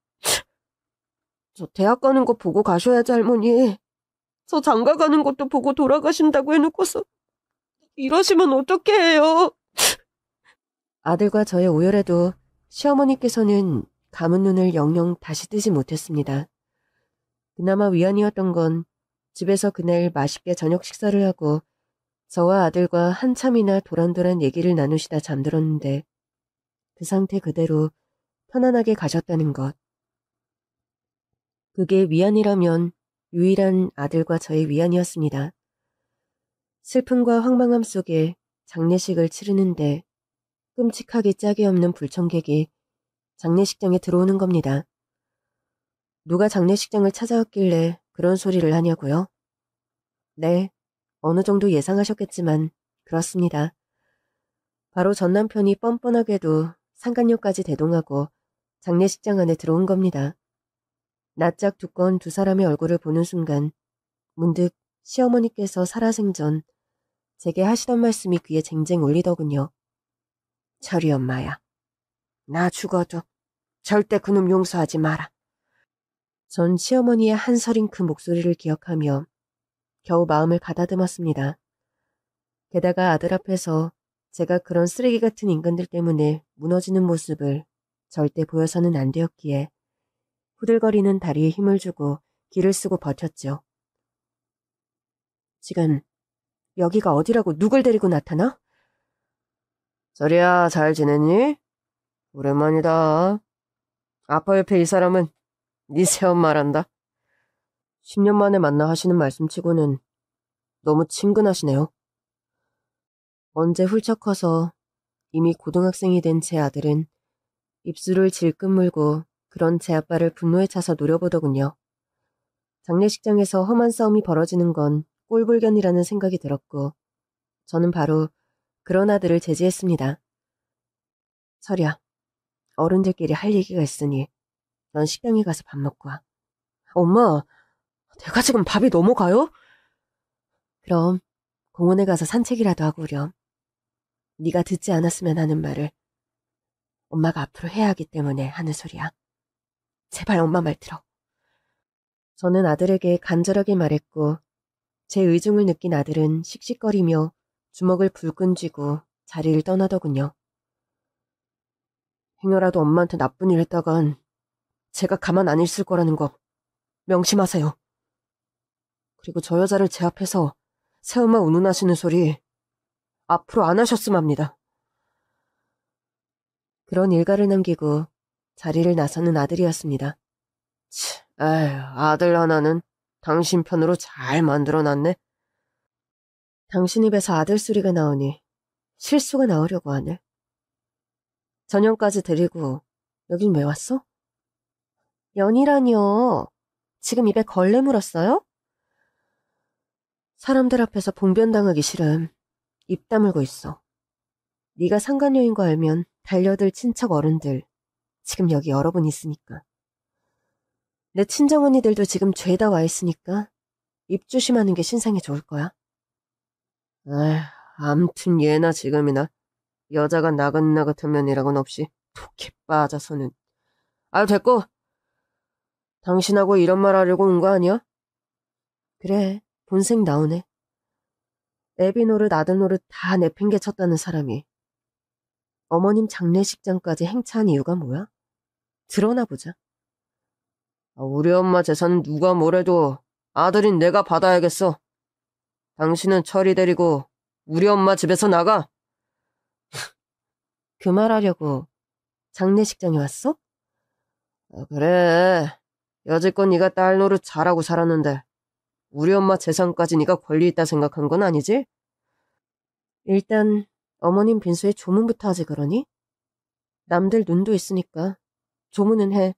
저 대학 가는 거 보고 가셔야지, 할머니. 저 장가 가는 것도 보고 돌아가신다고 해놓고서 이러시면 어떻게 해요? 아들과 저의 오열에도 시어머니께서는 감은 눈을 영영 다시 뜨지 못했습니다. 그나마 위안이었던 건 집에서 그날 맛있게 저녁 식사를 하고 저와 아들과 한참이나 도란도란 얘기를 나누시다 잠들었는데 그 상태 그대로 편안하게 가셨다는 것. 그게 위안이라면 유일한 아들과 저의 위안이었습니다. 슬픔과 황망함 속에 장례식을 치르는데 끔찍하게 짝이 없는 불청객이 장례식장에 들어오는 겁니다. 누가 장례식장을 찾아왔길래 그런 소리를 하냐고요? 네, 어느 정도 예상하셨겠지만 그렇습니다. 바로 전 남편이 뻔뻔하게도 상간녀까지 대동하고 장례식장 안에 들어온 겁니다. 낯짝 두꺼운 두 사람의 얼굴을 보는 순간 문득 시어머니께서 살아생전 제게 하시던 말씀이 귀에 쟁쟁 울리더군요. 철이 엄마야. 나 죽어도 절대 그놈 용서하지 마라. 전 시어머니의 한서린 그 목소리를 기억하며 겨우 마음을 가다듬었습니다. 게다가 아들 앞에서 제가 그런 쓰레기 같은 인간들 때문에 무너지는 모습을 절대 보여서는 안 되었기에 후들거리는 다리에 힘을 주고 기를 쓰고 버텼죠. 지금 여기가 어디라고 누굴 데리고 나타나? 저리야, 잘 지냈니? 오랜만이다. 아빠 옆에 이 사람은 네 새엄마란다. 10년 만에 만나 하시는 말씀치고는 너무 친근하시네요. 언제 훌쩍 커서 이미 고등학생이 된 제 아들은 입술을 질끈 물고 그런 제 아빠를 분노에 차서 노려보더군요. 장례식장에서 험한 싸움이 벌어지는 건 꼴불견이라는 생각이 들었고 저는 바로 그런 아들을 제지했습니다. 철이야, 어른들끼리 할 얘기가 있으니 넌 식당에 가서 밥 먹고 와. 엄마, 내가 지금 밥이 넘어가요? 그럼 공원에 가서 산책이라도 하고 오렴. 네가 듣지 않았으면 하는 말을 엄마가 앞으로 해야 하기 때문에 하는 소리야. 제발 엄마 말 들어. 저는 아들에게 간절하게 말했고 제 의중을 느낀 아들은 씩씩거리며 주먹을 불끈 쥐고 자리를 떠나더군요. 행여라도 엄마한테 나쁜 일 했다간 제가 가만 안 있을 거라는 거 명심하세요. 그리고 저 여자를 제 앞에서 새엄마 운운하시는 소리 앞으로 안 하셨음 합니다. 그런 일가를 남기고 자리를 나서는 아들이었습니다. 에휴, 아들 하나는 당신 편으로 잘 만들어놨네. 당신 입에서 아들 소리가 나오니 실수가 나오려고 하네. 전영까지 데리고 여긴 왜 왔어? 연이라니요. 지금 입에 걸레 물었어요? 사람들 앞에서 봉변당하기 싫음. 입 다물고 있어. 네가 상간녀인 거 알면 달려들 친척 어른들 지금 여기 여러 분 있으니까. 내 친정언니들도 지금 죄다 와 있으니까 입 조심하는 게 신상에 좋을 거야. 에휴, 암튼 예나 지금이나 여자가 나긋나긋한 면이라고는 없이 독해 빠져서는. 아유, 됐고. 당신하고 이런 말 하려고 온 거 아니야? 그래, 본색 나오네. 애비 노릇 아들 노릇 다 내팽개쳤다는 사람이 어머님 장례식장까지 행차한 이유가 뭐야? 드러나 보자. 우리 엄마 재산은 누가 뭐래도 아들인 내가 받아야겠어. 당신은 철이 데리고 우리 엄마 집에서 나가. 그 말하려고 장례식장에 왔어? 그래. 여지껏 네가 딸 노릇 잘하고 살았는데 우리 엄마 재산까지 네가 권리 있다 생각한 건 아니지? 일단 어머님 빈소에 조문부터 하지 그러니? 남들 눈도 있으니까 조문은 해.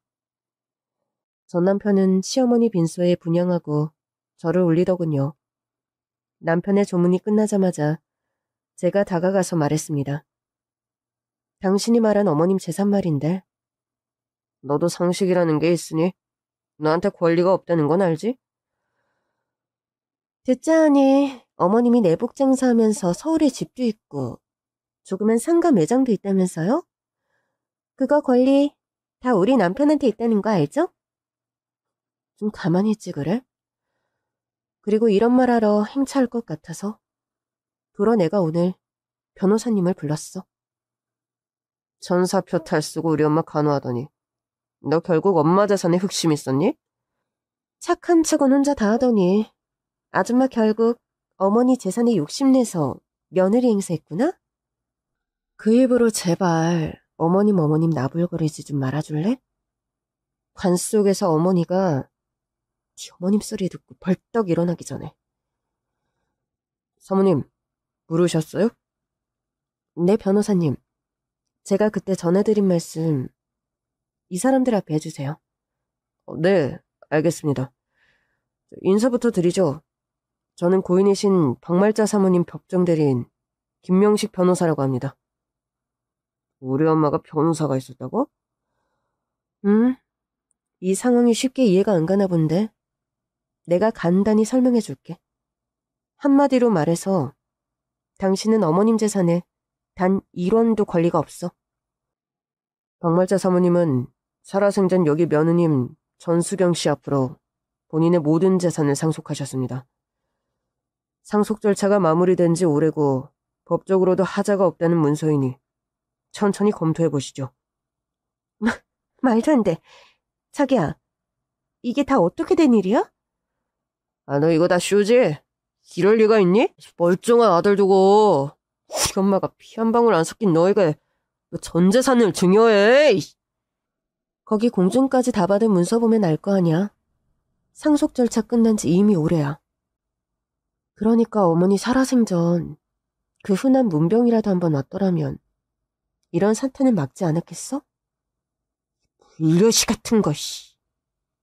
전 남편은 시어머니 빈소에 분향하고 저를 올리더군요. 남편의 조문이 끝나자마자 제가 다가가서 말했습니다. 당신이 말한 어머님 재산 말인데 너도 상식이라는 게 있으니 나한테 권리가 없다는 건 알지? 듣자 하니 어머님이 내복 장사하면서 서울에 집도 있고 조그만 상가 매장도 있다면서요? 그거 권리 다 우리 남편한테 있다는 거 알죠? 좀 가만히 있지 그래? 그리고 이런 말 하러 행차할 것 같아서 도로 내가 오늘 변호사님을 불렀어. 전사표 탈 쓰고 우리 엄마 간호하더니 너 결국 엄마 재산에 흑심 있었니? 착한 척은 혼자 다 하더니 아줌마 결국 어머니 재산에 욕심내서 며느리 행세했구나? 그 입으로 제발 어머님 나불거리지 좀 말아줄래? 관 속에서 어머니가 네 어머님 소리 듣고 벌떡 일어나기 전에. 사모님, 부르셨어요? 네, 변호사님. 제가 그때 전해드린 말씀 이 사람들 앞에 해주세요. 네, 알겠습니다. 인사부터 드리죠. 저는 고인이신 박말자 사모님 법정대리인 김명식 변호사라고 합니다. 우리 엄마가 변호사가 있었다고? 이 상황이 쉽게 이해가 안 가나 본데 내가 간단히 설명해 줄게. 한마디로 말해서 당신은 어머님 재산에 단 1원도 권리가 없어. 박말자 사모님은 살아생전 여기 며느님 전수경 씨 앞으로 본인의 모든 재산을 상속하셨습니다. 상속 절차가 마무리된 지 오래고 법적으로도 하자가 없다는 문서이니 천천히 검토해 보시죠. 말도 안 돼. 자기야, 이게 다 어떻게 된 일이야? 아, 너 이거 다 쇼지? 이럴 리가 있니? 멀쩡한 아들 두고 우리 엄마가 피 한 방울 안 섞인 너에게 전 재산을 증여해. 거기 공증까지 다 받은 문서 보면 알 거 아니야. 상속 절차 끝난 지 이미 오래야. 그러니까 어머니 살아생전 그 흔한 문병이라도 한번 왔더라면 이런 사태는 막지 않았겠어? 불려시 같은 거, 씨.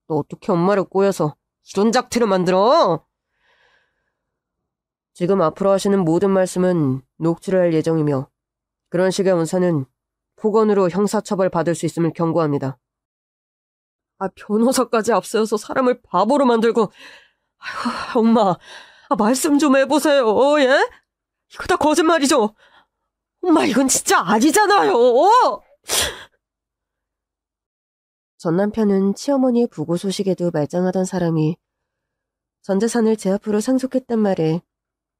너 어떻게 엄마를 꼬여서 이런 작태를 만들어? 지금 앞으로 하시는 모든 말씀은 녹취를 할 예정이며 그런 식의 문서는 폭언으로 형사처벌 받을 수 있음을 경고합니다. 아, 변호사까지 앞세워서 사람을 바보로 만들고. 아휴, 엄마, 말씀 좀 해보세요, 예? 이거 다 거짓말이죠? 엄마, 이건 진짜 아니잖아요. 전 남편은 치어머니의 부고 소식에도 말짱하던 사람이 전 재산을 제 앞으로 상속했단 말에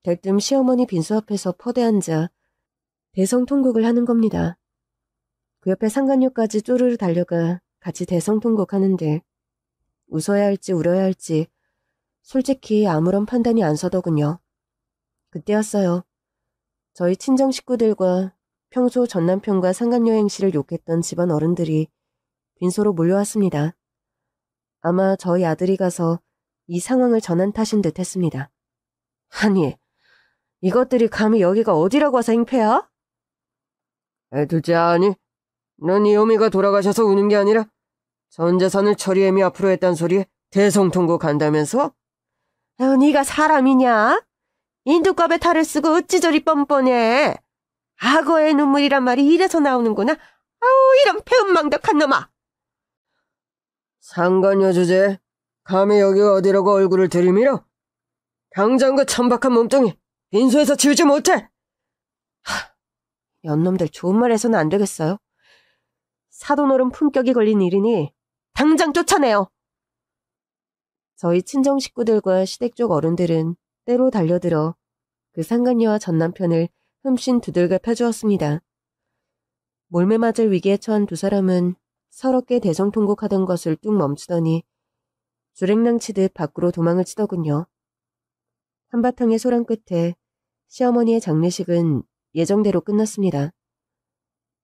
대뜸 시어머니 빈소 앞에서 퍼대 앉아 대성통곡을 하는 겁니다. 그 옆에 상간녀까지 쪼르르 달려가 같이 대성통곡 하는데 웃어야 할지 울어야 할지 솔직히 아무런 판단이 안 서더군요. 그때였어요. 저희 친정 식구들과 평소 전 남편과 상간녀 행실을 욕했던 집안 어른들이 빈소로 몰려왔습니다. 아마 저희 아들이 가서 이 상황을 전한 탓인 듯 했습니다. 아니, 이것들이 감히 여기가 어디라고 와서 행패야? 둘째 아니, 넌 이 어미가 돌아가셔서 우는 게 아니라 전 재산을 처리해미 앞으로 했단 소리에 대성통곡 한다면서? 아유, 네가 사람이냐? 인두껍에 탈을 쓰고 어찌 저리 뻔뻔해. 악어의 눈물이란 말이 이래서 나오는구나. 아우, 이런 배은망덕한 놈아. 상관녀 주제, 감히 여기가 어디라고 얼굴을 들이밀어? 당장 그 천박한 몸뚱이 빈소에서 치우지 못해. 연놈들 좋은 말 해서는 안 되겠어요. 사돈어른 품격이 걸린 일이니 당장 쫓아내요. 저희 친정 식구들과 시댁 쪽 어른들은 때로 달려들어 그 상간녀와 전 남편을 흠씬 두들겨 펴주었습니다. 몰매 맞을 위기에 처한 두 사람은 서럽게 대성통곡하던 것을 뚝 멈추더니 주랭랑치듯 밖으로 도망을 치더군요. 한바탕의 소란 끝에 시어머니의 장례식은 예정대로 끝났습니다.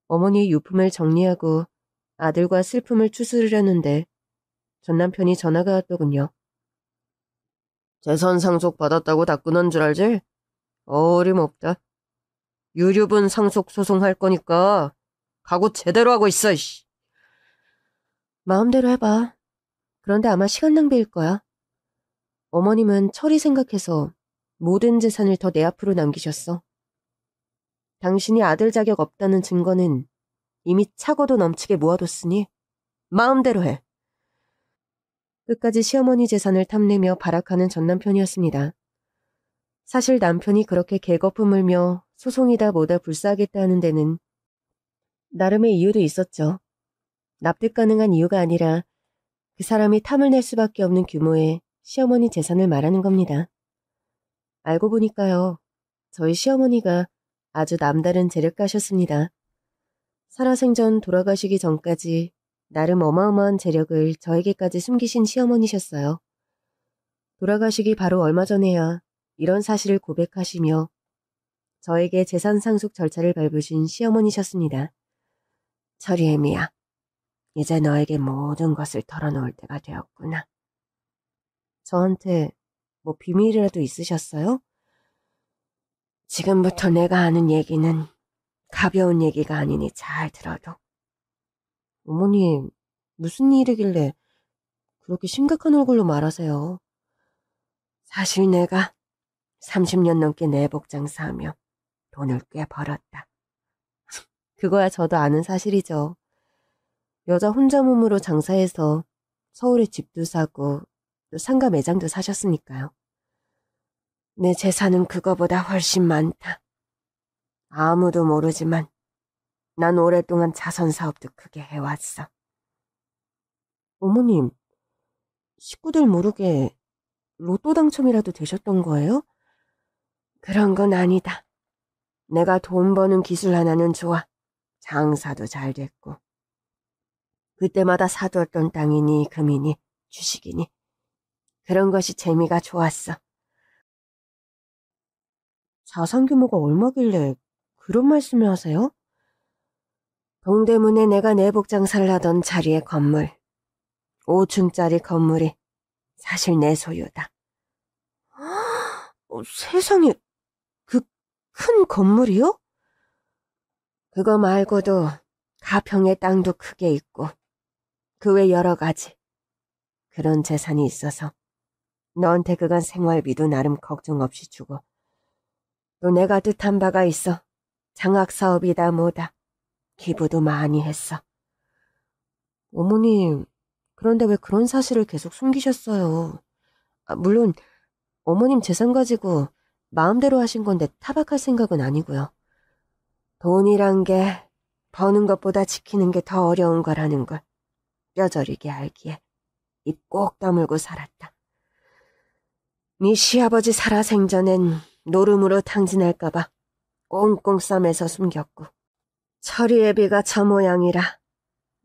어머니의 유품을 정리하고 아들과 슬픔을 추스르려는데 전 남편이 전화가 왔더군요. 재산 상속 받았다고 다 끊은 줄 알지? 어림없다. 유류분 상속 소송할 거니까 각오 제대로 하고 있어. 이씨. 마음대로 해봐. 그런데 아마 시간 낭비일 거야. 어머님은 처리 생각해서 모든 재산을 더 내 앞으로 남기셨어. 당신이 아들 자격 없다는 증거는 이미 차고도 넘치게 모아뒀으니 마음대로 해. 끝까지 시어머니 재산을 탐내며 발악하는 전 남편이었습니다. 사실 남편이 그렇게 개거품 물며 소송이다 뭐다 불사하겠다 하는 데는 나름의 이유도 있었죠. 납득 가능한 이유가 아니라 그 사람이 탐을 낼 수밖에 없는 규모의 시어머니 재산을 말하는 겁니다. 알고 보니까요. 저희 시어머니가 아주 남다른 재력가셨습니다. 살아생전 돌아가시기 전까지 나름 어마어마한 재력을 저에게까지 숨기신 시어머니셨어요. 돌아가시기 바로 얼마 전에야 이런 사실을 고백하시며 저에게 재산 상속 절차를 밟으신 시어머니셨습니다. 철이애미야, 이제 너에게 모든 것을 털어놓을 때가 되었구나. 저한테 뭐 비밀이라도 있으셨어요? 지금부터 내가 하는 얘기는 가벼운 얘기가 아니니 잘 들어도. 어머님, 무슨 일이길래 그렇게 심각한 얼굴로 말하세요? 사실 내가 30년 넘게 내복 장사하며 돈을 꽤 벌었다. 그거야 저도 아는 사실이죠. 여자 혼자 몸으로 장사해서 서울에 집도 사고 또 상가 매장도 사셨으니까요. 내 재산은 그거보다 훨씬 많다. 아무도 모르지만 난 오랫동안 자선 사업도 크게 해왔어. 어머님, 식구들 모르게 로또 당첨이라도 되셨던 거예요? 그런 건 아니다. 내가 돈 버는 기술 하나는 좋아. 장사도 잘 됐고. 그때마다 사두었던 땅이니 금이니 주식이니 그런 것이 재미가 좋았어. 자산 규모가 얼마길래 그런 말씀을 하세요? 동대문에 내가 내복 장사를 하던 자리의 건물, 5층짜리 건물이 사실 내 소유다. 세상에, 그 큰 건물이요? 그거 말고도 가평에 땅도 크게 있고 그 외 여러 가지 그런 재산이 있어서 너한테 그간 생활비도 나름 걱정 없이 주고 또 내가 뜻한 바가 있어 장학사업이다 뭐다 기부도 많이 했어. 어머님, 그런데 왜 그런 사실을 계속 숨기셨어요? 물론 어머님 재산 가지고 마음대로 하신 건데 타박할 생각은 아니고요. 돈이란 게 버는 것보다 지키는 게 더 어려운 거라는 걸 뼈저리게 알기에 입 꼭 다물고 살았다. 네 시아버지 살아생전엔 노름으로 탕진할까봐 꽁꽁 싸매서 숨겼고 철이 애비가 저 모양이라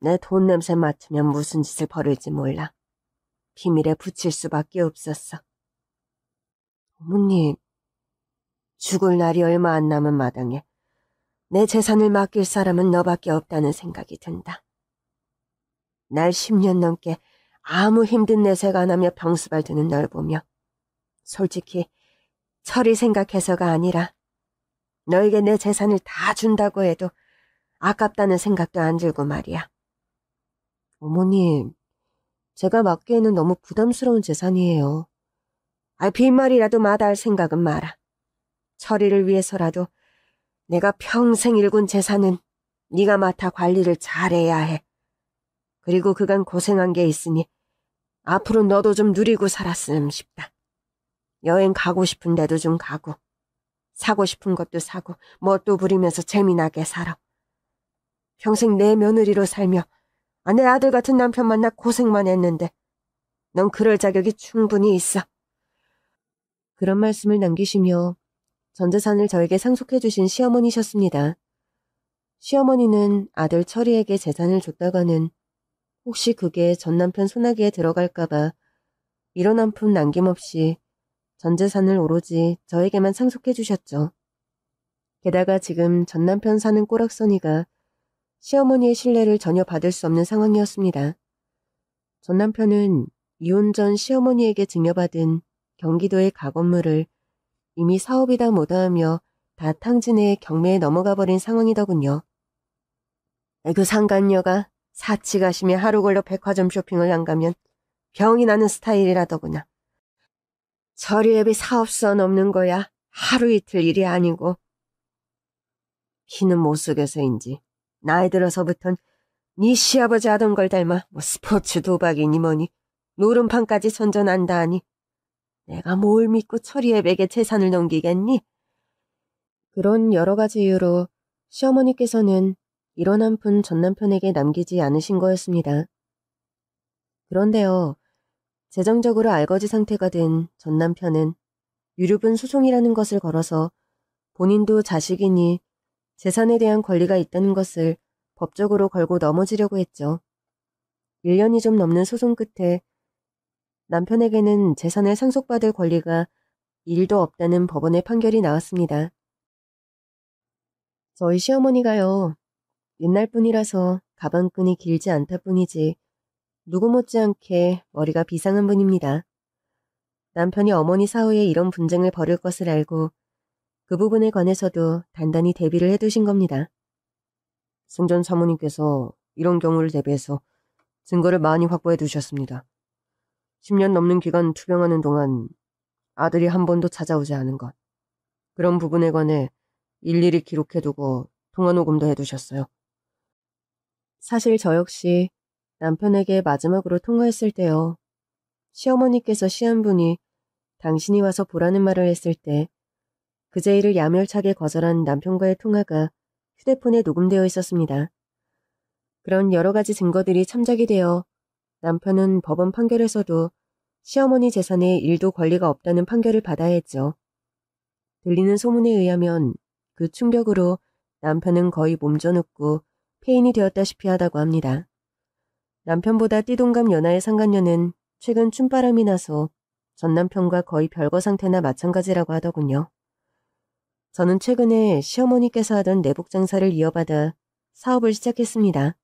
내 돈 냄새 맡으면 무슨 짓을 벌일지 몰라 비밀에 붙일 수밖에 없었어. 어머님, 죽을 날이 얼마 안 남은 마당에 내 재산을 맡길 사람은 너밖에 없다는 생각이 든다. 날 10년 넘게 아무 힘든 내색 안 하며 병수발 드는 널 보며 솔직히 철이 생각해서가 아니라 너에게 내 재산을 다 준다고 해도 아깝다는 생각도 안 들고 말이야. 어머님, 제가 맡기에는 너무 부담스러운 재산이에요. 빈말이라도 마다할 생각은 마라. 철이를 위해서라도 내가 평생 일군 재산은 네가 맡아 관리를 잘해야 해. 그리고 그간 고생한 게 있으니 앞으로 너도 좀 누리고 살았음 싶다. 여행 가고 싶은 데도 좀 가고 사고 싶은 것도 사고 뭣도 부리면서 재미나게 살아. 평생 내 며느리로 살며 내 아들 같은 남편 만나 고생만 했는데 넌 그럴 자격이 충분히 있어. 그런 말씀을 남기시며 전 재산을 저에게 상속해 주신 시어머니셨습니다. 시어머니는 아들 철이에게 재산을 줬다가는 혹시 그게 전 남편 소나기에 들어갈까봐 이런 한 푼 남김없이 전 재산을 오로지 저에게만 상속해 주셨죠. 게다가 지금 전 남편 사는 꼬락서니가 시어머니의 신뢰를 전혀 받을 수 없는 상황이었습니다. 전 남편은 이혼 전 시어머니에게 증여받은 경기도의 가건물을 이미 사업이다 뭐다 하며 다 탕진해 경매에 넘어가 버린 상황이더군요. 그 상간녀가 사치 가시며 하루 걸러 백화점 쇼핑을 안 가면 병이 나는 스타일이라더구나. 처리앱이 사업선 없는 거야 하루 이틀 일이 아니고. 피는 못 속여서인지 나이 들어서부턴 네 시아버지 하던 걸 닮아 스포츠 도박이니 뭐니 노름판까지 선전한다 하니 내가 뭘 믿고 처리앱에게 재산을 넘기겠니? 그런 여러 가지 이유로 시어머니께서는 이런 한 푼 전 남편에게 남기지 않으신 거였습니다. 그런데요. 재정적으로 알거지 상태가 된 전 남편은 유류분 소송이라는 것을 걸어서 본인도 자식이니 재산에 대한 권리가 있다는 것을 법적으로 걸고 넘어지려고 했죠. 1년이 좀 넘는 소송 끝에 남편에게는 재산을 상속받을 권리가 1도 없다는 법원의 판결이 나왔습니다. 저희 시어머니가요. 옛날 분이라서 가방끈이 길지 않다 뿐이지 누구 못지않게 머리가 비상한 분입니다. 남편이 어머니 사후에 이런 분쟁을 벌일 것을 알고 그 부분에 관해서도 단단히 대비를 해두신 겁니다. 승전 사모님께서 이런 경우를 대비해서 증거를 많이 확보해 두셨습니다. 10년 넘는 기간 투병하는 동안 아들이 한 번도 찾아오지 않은 것. 그런 부분에 관해 일일이 기록해두고 통화녹음도 해두셨어요. 사실 저 역시 남편에게 마지막으로 통화했을 때요. 시어머니께서 시한분이 당신이 와서 보라는 말을 했을 때 그 제의를 야멸차게 거절한 남편과의 통화가 휴대폰에 녹음되어 있었습니다. 그런 여러 가지 증거들이 참작이 되어 남편은 법원 판결에서도 시어머니 재산에 1도 권리가 없다는 판결을 받아야 했죠. 들리는 소문에 의하면 그 충격으로 남편은 거의 몸져눕고 폐인이 되었다시피 하다고 합니다. 남편보다 띠동갑 연하의 상간녀는 최근 춤바람이 나서 전 남편과 거의 별거 상태나 마찬가지라고 하더군요. 저는 최근에 시어머니께서 하던 내복 장사를 이어받아 사업을 시작했습니다.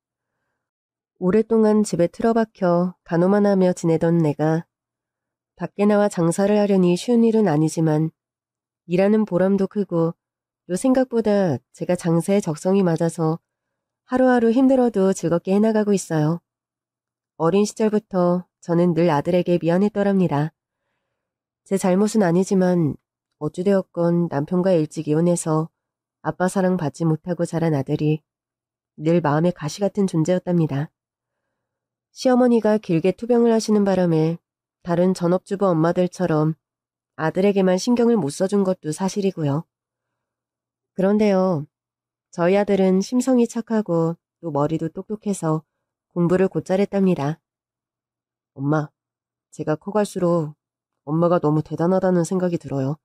오랫동안 집에 틀어박혀 간호만 하며 지내던 내가 밖에 나와 장사를 하려니 쉬운 일은 아니지만 일하는 보람도 크고 또 생각보다 제가 장사에 적성이 맞아서 하루하루 힘들어도 즐겁게 해나가고 있어요. 어린 시절부터 저는 늘 아들에게 미안했더랍니다. 제 잘못은 아니지만 어찌되었건 남편과 일찍 이혼해서 아빠 사랑 받지 못하고 자란 아들이 늘 마음의 가시 같은 존재였답니다. 시어머니가 길게 투병을 하시는 바람에 다른 전업주부 엄마들처럼 아들에게만 신경을 못 써준 것도 사실이고요. 그런데요, 저희 아들은 심성이 착하고 또 머리도 똑똑해서 공부를 곧잘 했답니다. 엄마, 제가 커갈수록 엄마가 너무 대단하다는 생각이 들어요.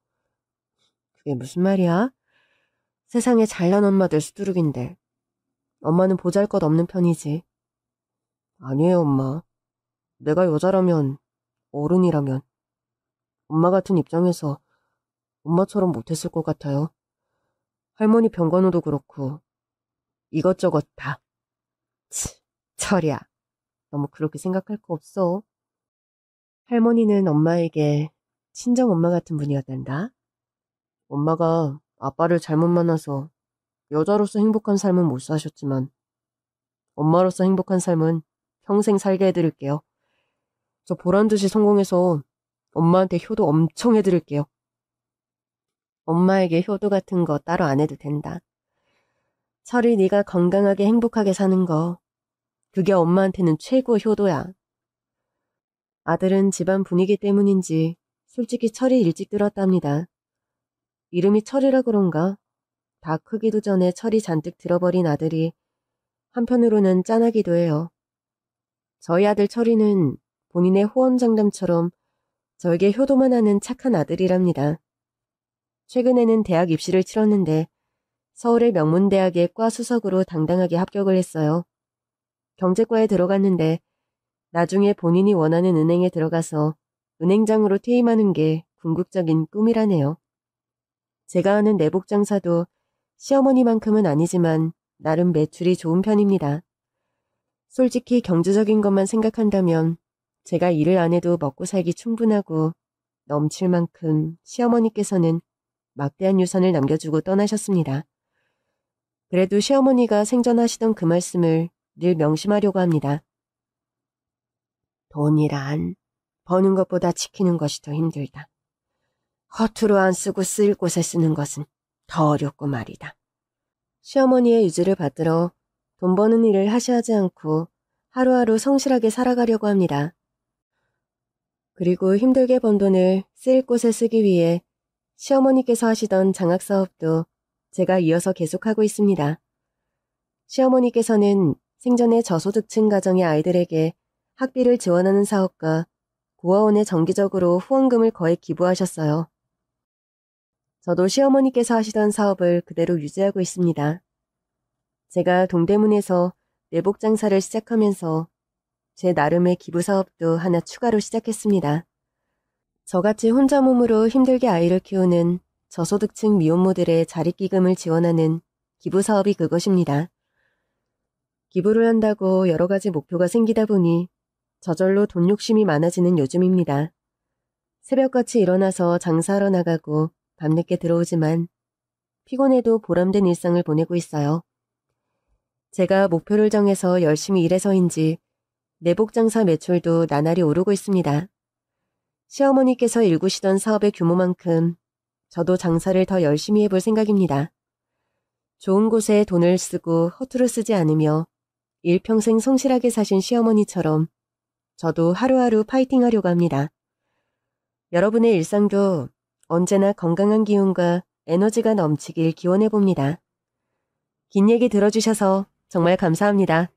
그게 무슨 말이야? 세상에 잘난 엄마들 수두룩인데 엄마는 보잘것없는 편이지. 아니에요, 엄마. 내가 여자라면, 어른이라면 엄마 같은 입장에서 엄마처럼 못했을 것 같아요. 할머니 병간호도 그렇고 이것저것 다. 철이야. 너무 그렇게 생각할 거 없어. 할머니는 엄마에게 친정 엄마 같은 분이었단다. 엄마가 아빠를 잘못 만나서 여자로서 행복한 삶은 못 사셨지만 엄마로서 행복한 삶은 평생 살게 해드릴게요. 저 보란듯이 성공해서 엄마한테 효도 엄청 해드릴게요. 엄마에게 효도 같은 거 따로 안 해도 된다. 철이 네가 건강하게 행복하게 사는 거. 그게 엄마한테는 최고 효도야. 아들은 집안 분위기 때문인지 솔직히 철이 일찍 들었답니다. 이름이 철이라 그런가? 다 크기도 전에 철이 잔뜩 들어버린 아들이 한편으로는 짠하기도 해요. 저희 아들 철이는 본인의 호언장담처럼 저에게 효도만 하는 착한 아들이랍니다. 최근에는 대학 입시를 치렀는데 서울의 명문대학의 과 수석으로 당당하게 합격을 했어요. 경제과에 들어갔는데 나중에 본인이 원하는 은행에 들어가서 은행장으로 퇴임하는 게 궁극적인 꿈이라네요. 제가 하는 내복 장사도 시어머니만큼은 아니지만 나름 매출이 좋은 편입니다. 솔직히 경제적인 것만 생각한다면 제가 일을 안 해도 먹고 살기 충분하고 넘칠 만큼 시어머니께서는 막대한 유산을 남겨주고 떠나셨습니다. 그래도 시어머니가 생전하시던 그 말씀을 늘 명심하려고 합니다. 돈이란 버는 것보다 지키는 것이 더 힘들다. 허투루 안 쓰고 쓰일 곳에 쓰는 것은 더 어렵고 말이다. 시어머니의 유지를 받들어 돈 버는 일을 하시하지 않고 하루하루 성실하게 살아가려고 합니다. 그리고 힘들게 번 돈을 쓰일 곳에 쓰기 위해 시어머니께서 하시던 장학사업도 제가 이어서 계속하고 있습니다. 시어머니께서는 생전에 저소득층 가정의 아이들에게 학비를 지원하는 사업과 고아원에 정기적으로 후원금을 거액 기부하셨어요. 저도 시어머니께서 하시던 사업을 그대로 유지하고 있습니다. 제가 동대문에서 내복 장사를 시작하면서 제 나름의 기부 사업도 하나 추가로 시작했습니다. 저같이 혼자 몸으로 힘들게 아이를 키우는 저소득층 미혼모들의 자립기금을 지원하는 기부 사업이 그것입니다. 기부를 한다고 여러 가지 목표가 생기다 보니 저절로 돈 욕심이 많아지는 요즘입니다. 새벽같이 일어나서 장사하러 나가고 밤늦게 들어오지만 피곤해도 보람된 일상을 보내고 있어요. 제가 목표를 정해서 열심히 일해서인지 내복 장사 매출도 나날이 오르고 있습니다. 시어머니께서 일구시던 사업의 규모만큼 저도 장사를 더 열심히 해볼 생각입니다. 좋은 곳에 돈을 쓰고 허투루 쓰지 않으며 일평생 성실하게 사신 시어머니처럼 저도 하루하루 파이팅하려고 합니다. 여러분의 일상도 언제나 건강한 기운과 에너지가 넘치길 기원해봅니다. 긴 얘기 들어주셔서 정말 감사합니다.